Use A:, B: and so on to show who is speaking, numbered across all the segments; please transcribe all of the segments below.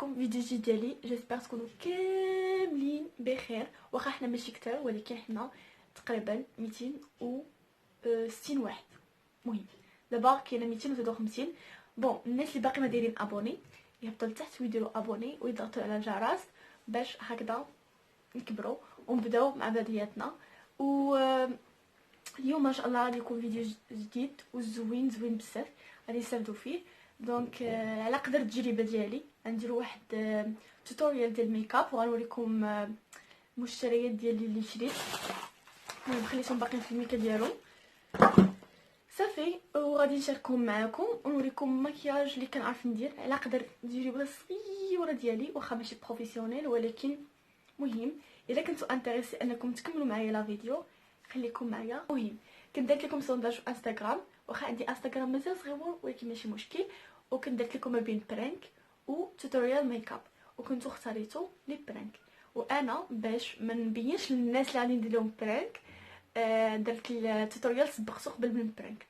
A: معكم فيديو جديد ديالي. جيسبر تكونوا كاملين بخير. واخا حنا ماشي كتار ولكن حنا تقريبا 260 واحد. مهم دابا كاينه 253. بون الناس اللي باقي ما دايرين ابوني يهبطوا لتحت ويديروا ابوني ويضغطوا على الجرس باش هكذا نكبروا ونبداو مع بداياتنا. و اليوم ما شاء الله غادي يكون فيديو جديد وزوين بزاف غادي نستافدوا فيه. دونك على قدر التجربه ديالي غندير واحد توتوريال ديال الميكاب وغنوريكم المشتريات ديالي اللي شريت. المهم خليتهم باقيين في الميكا ديالهم صافي، وغادي نشاركهم معكم ونوريكم المكياج اللي كنعرف ندير على قدر التجربه الصغيره ديالي، واخا ماشي بروفيسيونيل ولكن مهم. الا كنتو انتريسي انكم تكملوا معايا لا فيديو خليكم معايا. مهم كنت درت لكم سونداج في انستغرام، واخا عندي انستغرام مازال صغيور ولكن ماشي مشكل، وكنت درت لكم ما بين برانك و توتوريال ميكاب وكنتو اختاريتو لي برانك. وانا باش ما نبينش للناس اللي غادي ندير لهم برانك درت التوتوريال سبقتو قبل من برانك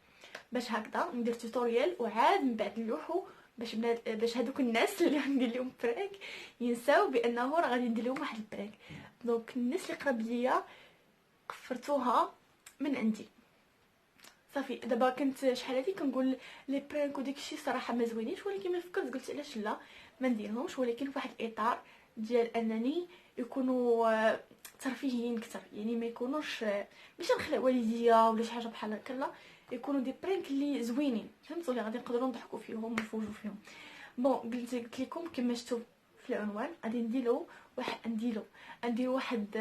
A: باش هكذا ندير توتوريال وعاد من بعد نلوحو باش هذوك الناس اللي غندير لهم برانك ينساو بانه راه غادي ندير لهم واحد البرانك. دونك الناس اللي قراب ليا قفرتوها من عندي صافي. دابا كنت شحال هادي كنقول لي برانك وداكشي صراحه ما زوينينش، ولكن ما فكرت قلت علاش لا ما نديرهمش، ولكن في واحد الاطار ديال انني يكونوا ترفيهيين اكثر، يعني ما يكونوش ماشي نخلع والديا ولا شي حاجه بحال هكا، لا يكونوا دي برانك اللي زوينين فهمتوا اللي غادي نقدروا نضحكوا فيهم ونفوجوا فيهم. بون قلت لكم كما شفتوا في العنوان غادي نديرو واحد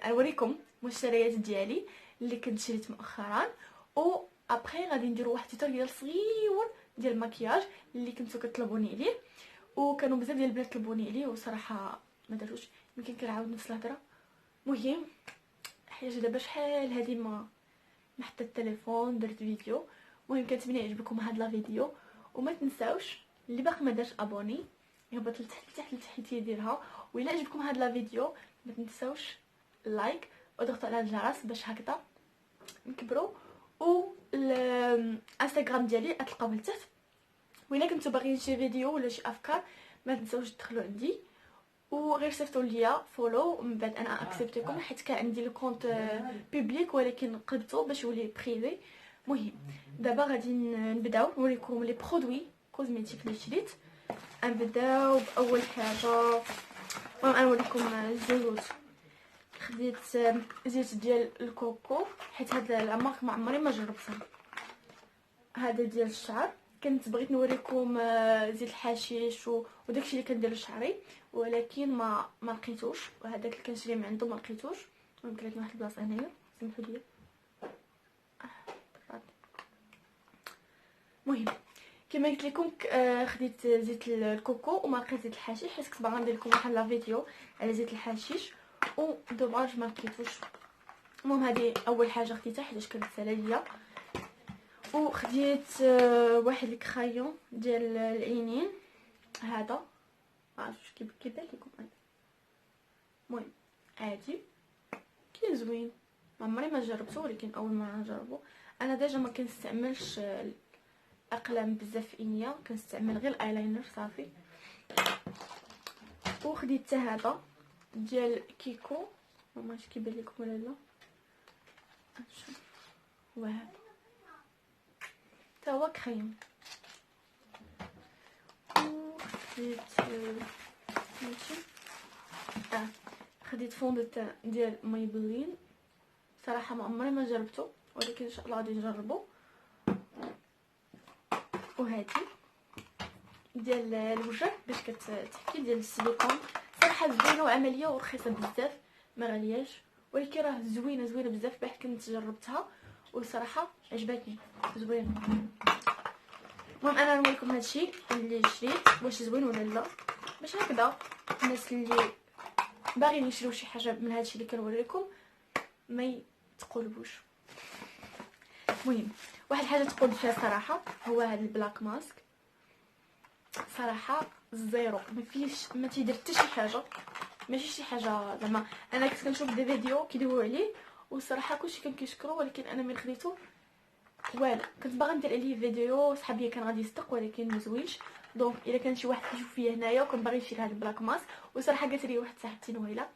A: نوريكم المشتريات ديالي اللي كنت شريت مؤخرا، و ابري غادي نديرو واحد توتوريال صغير ديال المكياج اللي كنتو كطلبوني عليه، وكانوا بزاف ديال البنات طلبوني عليه وصراحه ما داروش. يمكن كنعاود نفس الهضره. مهم حاجه دابا شحال هادي ما حتى التليفون درت فيديو. المهم كنتمنى يعجبكم هاد لا فيديو، وما تنساوش اللي باقي ما دارش ابوني يهبط لتحت يديرها. وإلا عجبكم هاد لا فيديو ما تنساوش لايك وضغطوا على الجرس باش هكذا نكبروا. و الانستغرام ديالي غتلقاوه لتحت. وإلا كنتو باغيين شي فيديو ولا شي افكار ما تنساوش تدخلوا عندي وغير صيفطوا ليا فولو، من بعد انا اكسبتكم حيت كان عندي الكونت بوبليك ولكن قلبته باش يولي بريفي. مهم دابا غادي نبداو نوريكم لي برودوي كوزميتيك اللي شريت. نبداو باول حاجه. المهم نوريكم الزيوت. خديت زيت ديال الكوكو حيت هاد المارك ما عمري ما جربتها. هذا ديال الشعر. كنت بغيت نوريكم زيت الحشيش وداكشي اللي كندير لشعري ولكن ما لقيتوش، وهذاك اللي كنشري من عنده ما لقيتوش. المهم كانت واحد البلاصه هنايا سمحوا لي. المهم كما قلت لكم خديت زيت الكوكو وما لقيت زيت الحشيش حيت كنت باغا ندير لكم واحد لا فيديو على زيت الحشيش ودوباج ما لقيتوش. المهم هذه اول حاجه خديتها حيت كانت ساهله ليا. وخديت واحد الكرايون ديال العينين هذا عرفتش كيبان لكم هذا. المهم عادي كي زوين، عمري ما جربته ولكن اول مره نجربه. انا ديجا ما كنستعملش اقلام بزاف في عينيا، كنستعمل غير الايلاينر صافي. وخديت حتى هذا ديال كيكو، ما عرفتش كيبان لكم ولا لا، وهذا تا هو كريم. وخديت ماشي خديت فون دو تان ديال مايبلين. صراحه ما عمري ما جربته ولكن ان شاء الله غادي نجربه. وهذه ديال الوجه باش كتحكي ديال السيليكون. صراحه زوينه وعمليه ورخيصه بزاف ما غالياش، ولكن راه زوينه بزاف بحال كنت جربتها وصراحه عجبتني زوينه. المهم انا نوريكم هادشي اللي شريت واش زوين ولا لا باش هكذا الناس اللي باغيين يشريو شي حاجه من هادشي اللي كنوريكم ما يتقلبوش. المهم واحد الحاجه تقول فيها صراحه هو هاد البلاك ماسك. صراحه زيرو ما فيش، ما تيدير حتى شي حاجه، ماشي شي حاجه زعما. انا كنت كنشوف دي فيديو كيدويو عليه والصراحه كلشي كان كيشكرو، ولكن انا من خديته والو كنت باغا ندير عليه فيديو صحابي كان غادي يصدق ولكن ما زوينش. دونك الا كان شي واحد كيشوف فيا هنايا وكان باغي يشري هذا البلاك ماسك، وصراحه قالت لي واحد صاحبتي نويله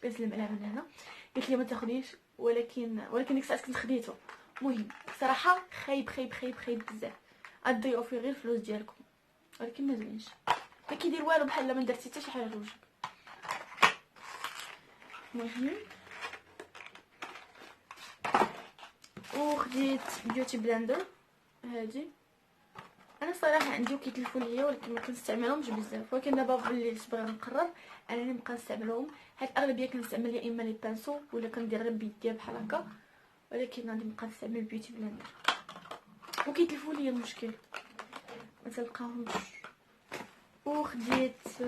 A: كنسلم عليها من هنا، قالت لي ما تاخديش، ولكن ديك الساعه كنت خديته. المهم صراحه خايب بزاف، غتضيعوا فيه غير الفلوس ديالكم، ولكن ما زوينش، ما كيدير والو بحال ما درتي حتى شي حاجه لوجهك. المهم وخديت بيوتي بلندر هادي. انا صراحه عندي وكيتلفوا ليا ولكن ما كنستعملهمش بزاف، ولكن دابا باللي بغا نقرر انني نبقى نستعملهم، حيت اغلبيه كنستعمل يا اما لي بانسو ولا كندير غير بيديا بحال هكا، ولكن غادي نبقى نستعمل بيوتي بلندر وكيتلفوا ليا المشكل ما تلقاهمش. وخديت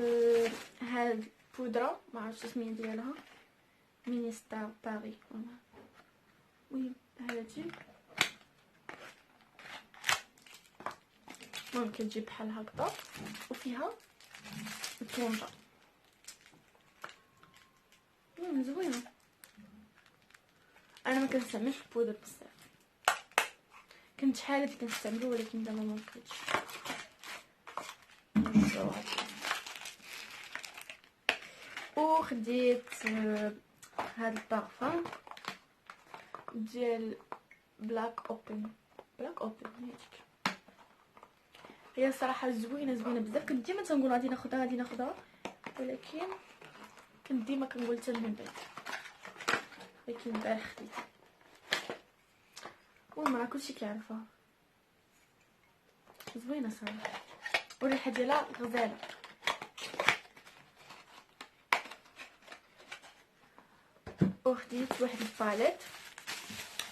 A: هاد البودره ما عرفتش السميه ديالها، مينيستار باري. المهم هادي ممكن تجيب بحال هكذا وفيها الطونجه زوينه. انا ما كنستعملش البودر بزاف، كنت شحال هادي كنستعملو ولكن دابا ما بقيتش. وخديت هاد البارفان ديال بلاك اوبن هاديك، هي الصراحه زوينه بزاف. كنت ديما تنقول غادي ناخذها ولكن كنت ديما كنقول حتى من بعد، ولكن البارح خديتها. المهم راه كلشي كيعرفها زوينه صراحه، والريحه ديالها غزاله. وخديت واحد الباليت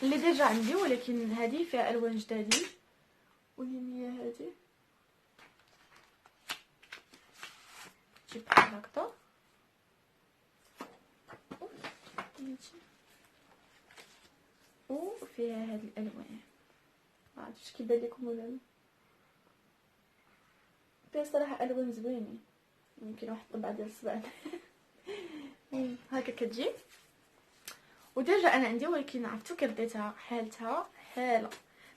A: اللي ديجا عندي ولكن هذه فيها الوان جدادين، واللي هي هذه تجيب بحال هكذا وفيها هاد الالوان، ما عرفتش كيبان لكم ولا لا. فيها صراحه الوان زوينين، يمكن واحد الطبعه ديال الصبع هكا كتجي. وديجا انا عندي ولكن عرفتو كرديتها حالتها حاله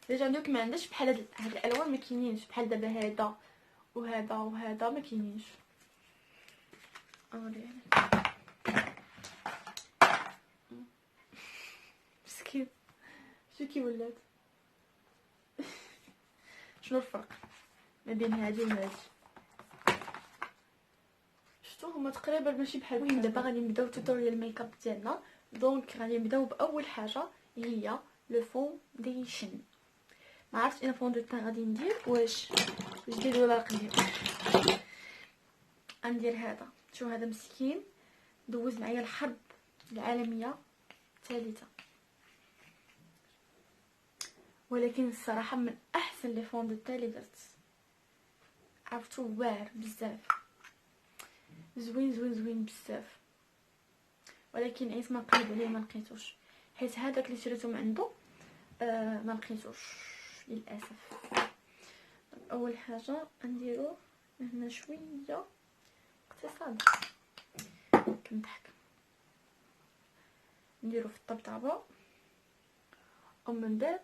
A: ديجا عندي، ما عندهاش بحال هاد الالوان ما كاينينش بحال دابا هذا وهذا ما كاينينش. مسكين شو كي ولات شنو الفرق ما بين هادي وهادي؟ شفتو هما تقريبا ماشي بحال. المهم دابا غادي نبداو توتوريال ميك اب ديالنا. دونك غادي نبداو باول حاجه هي لو فونديشن. ما عرفتش انا فون دو تان غادي ندير واش جديد ولا قديم. غندير هذا، شو هذا مسكين دوز معايا الحرب العالميه الثالثه، ولكن الصراحه من احسن لي فون دو تان اللي درت. عرفتو واعر بزاف، زوين بزاف، ولكن عيت ما نقلب عليه ما لقيتوش، حيت هذاك اللي شريته من عنده ما لقيتوش للاسف. اول حاجه نديرو هنا شويه اقتصاد كنضحك، نديرو في الطبطبه ومن بعد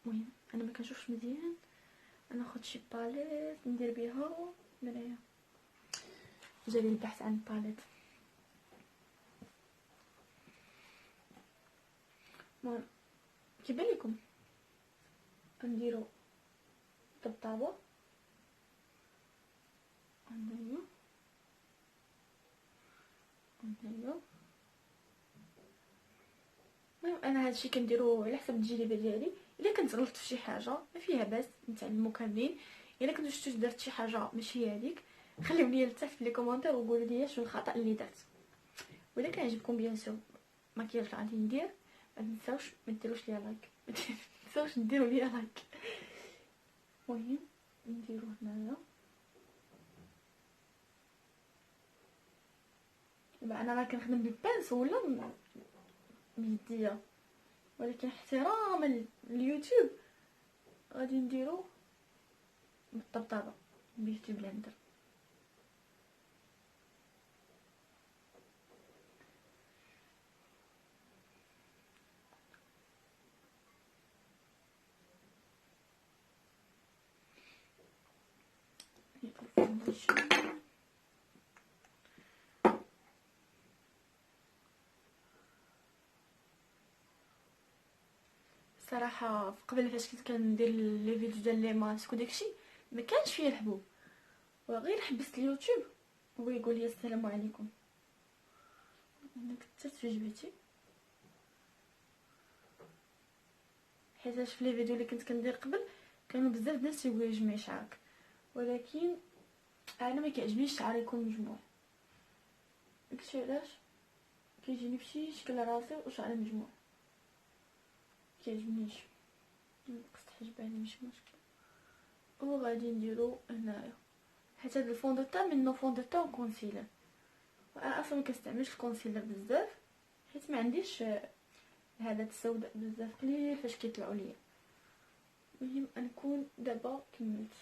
A: المهم انا ما كنشوفش مزيان، ناخذ شي باليت ندير بها مرايه. جالي البحث عن باليت، المهم كيبان لكم نديرو طبطبه هنايا المهم انا هادشي كنديرو على حسب التجربه ديالي. الا كنت غلطت في شي حاجه ما فيها باس نتعلمو كاملين، الا كنتو شفتو درت شي حاجه ماشي هذيك خليو لي لتحت في لي كومونتير وقولوا لي شنو الخطا اللي درت. واذا كان عجبكم بيان سور ماكياج اللي غادي ندير ما تنساوش ما ديروش ليا لايك ما تنساوش ديروا ليا لايك. المهم نديرو هنايا دابا انا راه كنخدم بالبانس ولا بيديا، ولكن احتراما لليوتيوب غادي نديرو بالطبطبه بيوتي بلندر. صراحه قبل فاش كنت كندير لي فيديو ديال لي ماسك وداكشي ما كانش فيه الحبوب، وغير حبست اليوتيوب هو يقول لي السلام عليكم. انا كثرت في جبتي حيتاش في لي فيديو اللي كنت كندير قبل كانوا بزاف الناس يقولوا لي جمعي شعرك، ولكن انا ما كيعجبنيش شعري يكون مجموع. داكشي علاش كيجيني بشي شكل راسي وشعري مجموع كيعجبنيش. نقص حجباني مش مشكل. وغادي نديرو هنايا حيت هاد الفون دو تان منو فون دو تان كونسيلر، وانا اصلا ما كنستعملش الكونسيلر بزاف حيت ما عنديش هذا السوداء بزاف، قليل فاش كيطلعوا ليا. المهم نكون دابا كملت.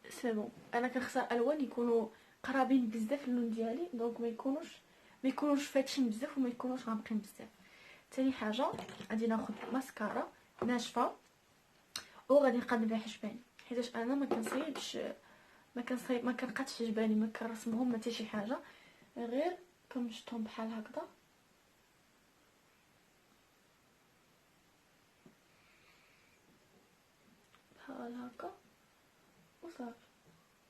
A: سي بون، انا كنختار الوان يكونوا قرابين بزاف اللون ديالي، دونك ما يكونوش فاتشين بزاف وما يكونوش غامقين بزاف. ثاني حاجه غادي ناخذ ماسكارا ناشفه وغادي نقاد بها حجباني، حيتاش انا ما كنقادش حجباني، ما كنرسمهم حتى شي حاجه، غير كنشطهم بحال هكذا بحال هكا وصافي.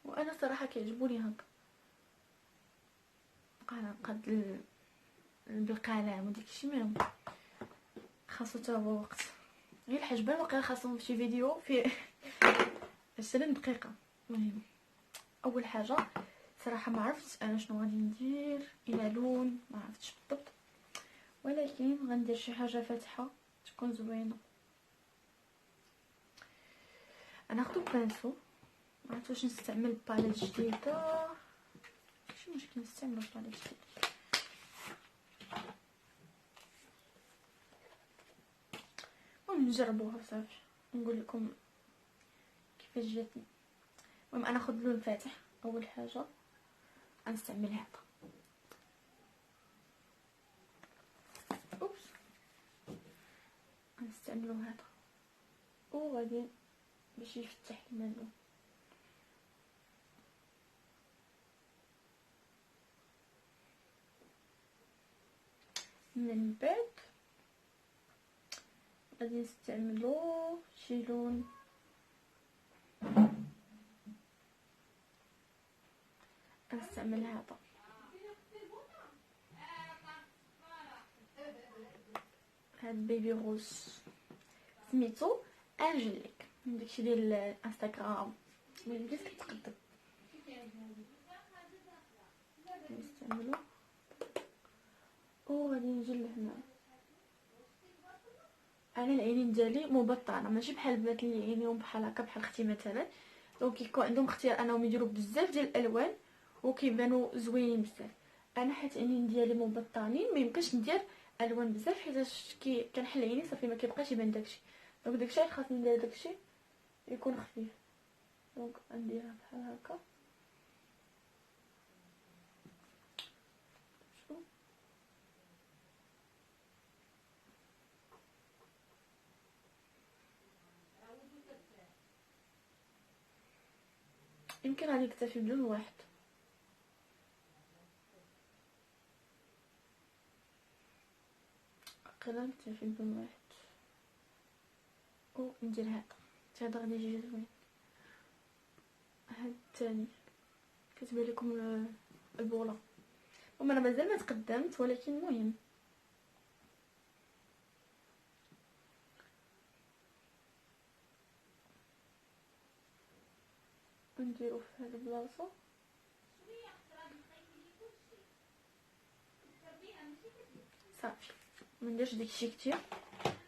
A: وانا صراحه كيعجبوني هكا، بقى نقاد بالقلم وداكشي مهم خاصو تا هو وقت. غير الحجبان واقيلا خاصهم شي فيديو في 20 دقيقه. المهم اول حاجه صراحه ما عرفتش انا شنو غادي ندير، الى لون ما عرفتش بالضبط، ولكن غندير شي حاجه فاتحه تكون زوينه. انا ناخذ بانسو، ما عرفتش واش نستعمل باليت جديده، ماشي مشكل نستعمل باليت جديده. المهم نجربوها صافي نقول لكم كيفاش جاتني. المهم انا ناخذ لون فاتح. اول حاجه غنستعمل هذا، اوبس غنستعملو هذا وغادي باش يفتح لنا اللون. من بعد غادي نستعملو شي لون غنستعمل هذا، هاد بيبي روز سميتو انجليك، داكشي ديال الانستغرام اللي بديت كتقدم. نستعملو وغادي نجي لهنا. انا العينين ديالي مبطنه ماشي بحال البنات اللي عينيهم بحال هكا بحال اختي مثلا، دونك كيكون عندهم اختيار انهم يديروا بزاف ديال الالوان وكيبانوا زوينين بزاف. انا حيت عينين ديالي مبطنين ما يمكنش ندير الوان بزاف حيتاش كنحل عيني صافي ما كيبقاش يبان داكشي، دونك داكشي خاصني ندير داكشي يكون خفيف. دونك نديرها بحال هكا يمكن غادي نكتفي بلون واحد. قيلا نكتفي بلون واحد وندير هذا غادي يجي زوين. هاد الثاني كتبان لكم البوله، انا مازال ما تقدمت ولكن المهم نديرو في هاد البلاصه. صافي ما نديرش داكشي كتير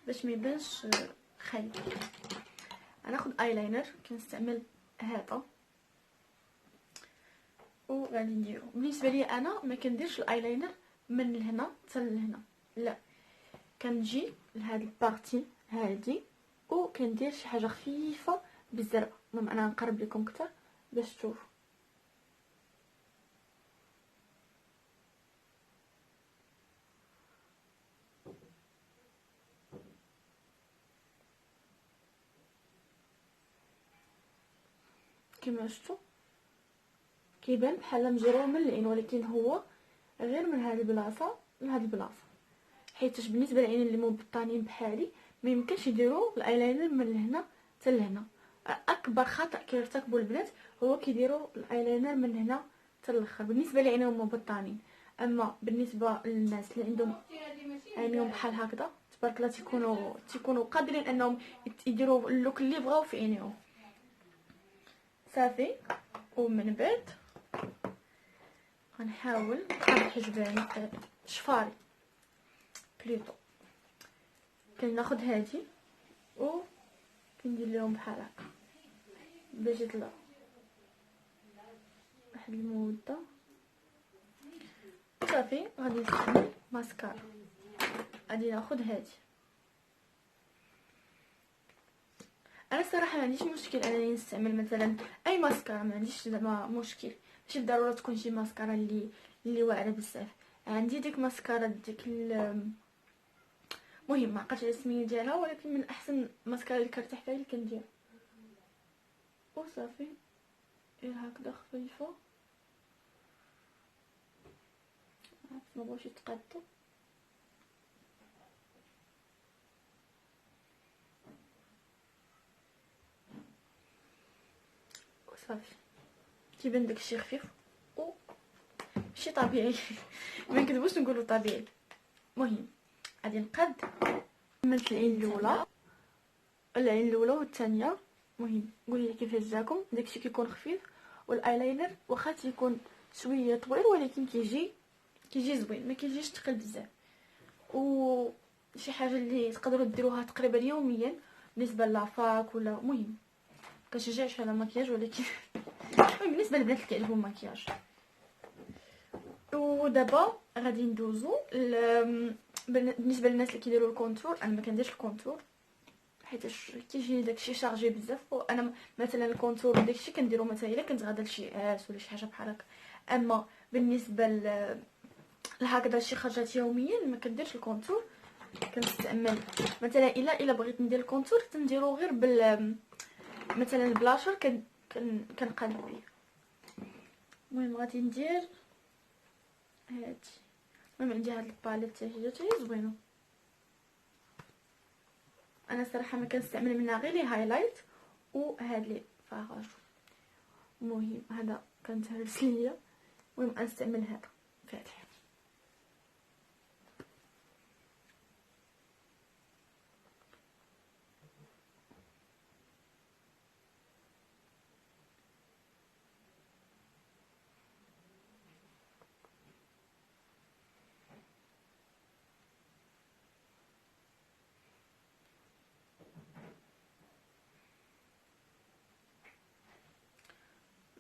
A: باش ما يبانش خايب. غناخذ ايلاينر كنستعمل هذا وغادي نديرو. بالنسبه لي انا ما كنديرش الايلاينر من لهنا حتى لهنا، لا كنجي لهاد البارتي هادي وكندير شي حاجه خفيفه بالزرقاء. المهم انا نقرب لكم اكثر باش تشوفوا. كما شفتوا كيبان بحال مجروح من العين، ولكن هو غير من هذه البلاصه لهذه البلاصه، حيت بالنسبه للعينين اللي مبطنين بحالي ما يمكنش يديروا الايلاينر من هنا حتى لهنا. اكبر خطا كيرتكبوا البنات هو كيديروا الايلاينر من هنا حتى الاخر بالنسبه لعينيهم مبطنين. اما بالنسبه للناس اللي عندهم عينيهم بحال هكذا تبارك الله تيكونوا قادرين انهم يديروا اللوك اللي بغاو في عينيهم. صافي. ومن بعد غنحاول نقاد حجباني شفاري بليطو، كناخذ هادي و كندير لهم بحال هكا باش يطلع واحد المده. صافي غادي نستعمل ماسكارا، غادي ناخذ هادي. انا الصراحه ما عنديش مشكل انني نستعمل مثلا اي ماسكارا، ما عنديش زعما مشكل، ماشي بالضروره تكون شي ماسكارا اللي واعره بزاف. عندي ديك ماسكارا ديك المهم ما عقلتش على السميه ديالها، ولكن من احسن ماسكارا اللي كنرتاح فيها اللي كندير. وصافي غير هكذا خفيفه، ما بغاوش يتقادوا. وصافي كيبان داكشي خفيف و ماشي طبيعي ما نكذبوش نقولوا طبيعي. المهم غادي نقاد عملت العين الاولى والثانيه. المهم قولي لي كيفاش جاكم، داكشي كيكون خفيف، والايلاينر واخا تيكون شويه طويل ولكن كيجي زوين، ما كيجيش ثقيل بزاف، و شي حاجه اللي تقدروا ديروها تقريبا يوميا بالنسبه لافاك ولا. المهم كنشجعش على المكياج، ولكن المهم بالنسبه للبنات اللي كيعجبهم المكياج. ودابا غادي ندوزو بالنسبه للناس اللي كيديروا الكونتور. انا ما كنديرش الكونتور حيت كيجيني داكشي شارجي بزاف، وانا مثلا الكونتور داكشي كنديرو مثلا الا كنت غادا لشي عرس ولا شي حاجه بحال هكا. اما بالنسبه لهكذا شي خرجات يوميا ما كنديرش الكونتور. كنستعمل مثلا الا بغيت ندير الكونتور تنديرو غير مثلا البلاشر كنقاد بيه. المهم غادي ندير هادي. المهم عندي هاد الباليت حتى هي زوينه، انا صراحه ما كنستعمل منها غير لي هايلايت وهاد لي فاغاج. المهم هذا كانت هرس ليا. المهم غنستعمل هذا فاتح.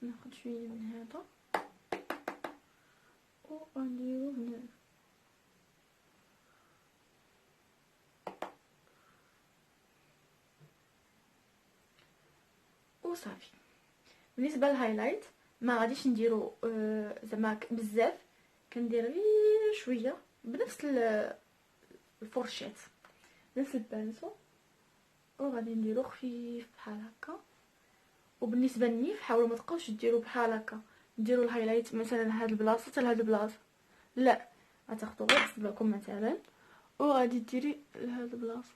A: ناخد شويه من هذا ونديرو هنا. وصافي. بالنسبه للهايلايت ما غاديش نديرو زعما بزاف، كندير غير شويه بنفس الفرشات نفس البانسو، وغادي نديرو خفيف بحال هكا. وبالنسبه للنيف حاولوا ما تبقاوش ديروا بحال هكا، ديروا الهايلايت مثلا هاد البلاصه حتى لهاد البلاصه، لا غتاخدوا غير صبعكم مثلا وغادي ديري لهاد البلاصه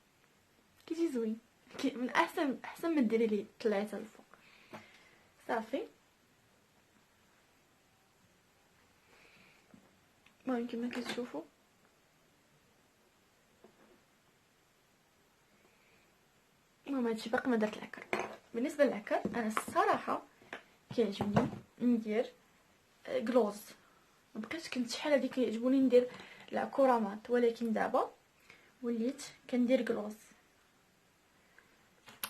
A: كيجي زوين. من احسن ما ديري ليه طلعتها الفوق. صافي. المهم كما كتشوفوا المهم هادشي باقي ما درت العكر. بالنسبه للعكر انا الصراحه كيعجبني ندير غلوز، ما بقيتش كنت شحال هادي كيعجبوني ندير العكورامات، ولكن دابا وليت كندير غلوز.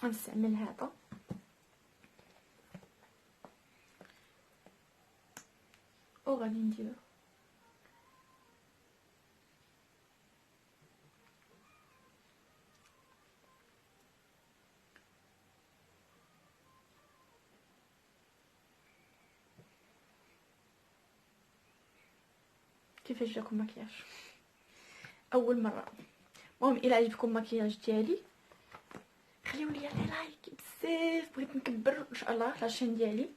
A: غنستعمل هذا وغادي نديرو كيفاش جاكم مكياج اول مره. المهم الى عجبكم المكياج ديالي خليو لي لايك بزاف بغيت نكبر ان شاء الله لاشين ديالي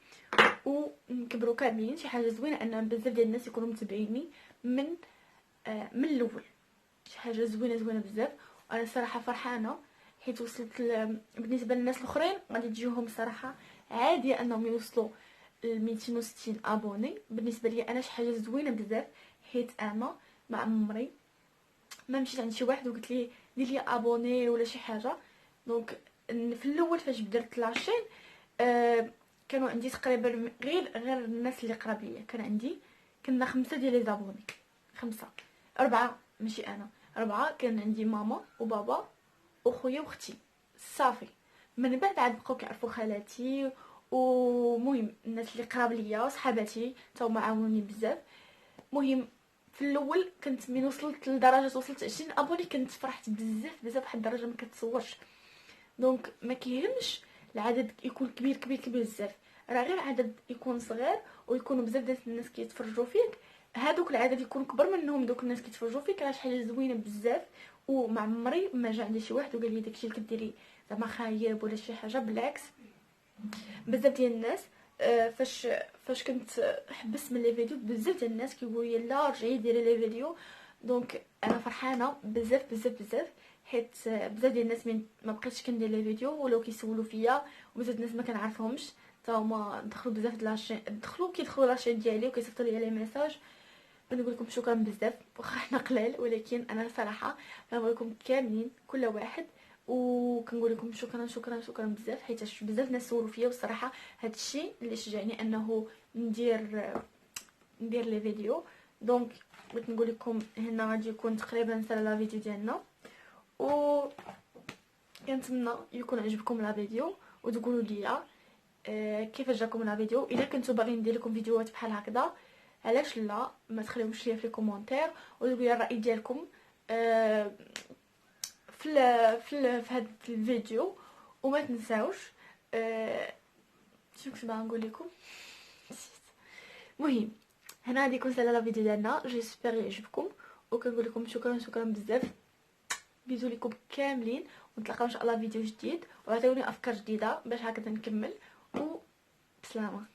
A: ونكبروا كاملين. شي حاجه زوينه ان بزاف ديال الناس يكونوا متابعيني من الاول، شي حاجه زوينه بزاف. وانا صراحه فرحانه حيت وصلت بالنسبه للناس الاخرين غادي تجيهم صراحه عادي انهم يوصلوا ل 260 ابوني. بالنسبه لي انا شي حاجه زوينه بزاف، حيت انا ما عمري ما مشيت عند شي واحد وقلت لي دير لي ابوني ولا شي حاجه. دونك في الاول فاش بدرت لاشين كانوا عندي تقريبا غير الناس اللي قراب ليا كنا 5 ديال لي زابوني، 5 4 ماشي انا 4. كان عندي ماما وبابا وخويا واختي صافي. من بعد عاد بقاو كيعرفوا خالاتي ومهم الناس اللي قراب ليا صحاباتي تا هما عاونوني بزاف. مهم في الاول كنت من وصلت لدرجه وصلت 20 ابوني كنت فرحت بزاف واحد الدرجه ما كتصورش. دونك ما كيهمش العدد يكون كبير بزاف، راه غير عدد يكون صغير ويكونوا بزاف ديال الناس كيتفرجوا فيك، هادوك العدد يكون كبر منهم دوك الناس كيتفرجوا فيك، راه شي حاجه زوينه بزاف. وما عمري ما جا عندي شي واحد وقال لي داكشي اللي كديري زعما خايب ولا شي حاجه، بالعكس بزاف ديال الناس فاش كنت حبست من لي فيديو بزاف ديال الناس كيقولوا لي لا رجعي ديري لي فيديو. دونك انا فرحانه بزاف حيت بزاف ديال الناس ما بقيتش كندير لي فيديو ولاو كيسولوا فيا، وبزاف الناس ما كنعرفهمش حتى هما دخلوا بزاف د لاشين كيدخلوا لاشين ديالي وكيصيفطوا لي على ميساج. بنقول لكم شكرا بزاف، واخا حنا قلال ولكن انا صراحه كنبغيكم كاملين كل واحد، وكنقول لكم شكرا بزاف حيت بزاف ناس سولوا فيا. والصراحه هذا الشيء اللي شجعني انه ندير لي فيديو. دونك بغيت نقول لكم هنا غادي يكون تقريبا سالا لا فيديو ديالنا، و كنتمنى يكون عجبكم لا فيديو وتقولوا لي كيفاش جاكم لا فيديو. الا كنتو باغيين ندير لكم فيديوهات بحال هكذا علاش لا، ما تخليوش ليا في الكومونتير وتقولوا لي الراي ديالكم في هذا الفيديو. وما تنساوش شنو كنت باغا نقول لكم، المهم هنا غادي يكون سالا لا فيديو ديالنا. جيسبر يعجبكم وكنقول لكم شكرا بزاف. بيزو لكم كاملين ونتلاقاو ان شاء الله فيديو جديد، وعطيوني افكار جديده باش هكذا نكمل. وبسلامه.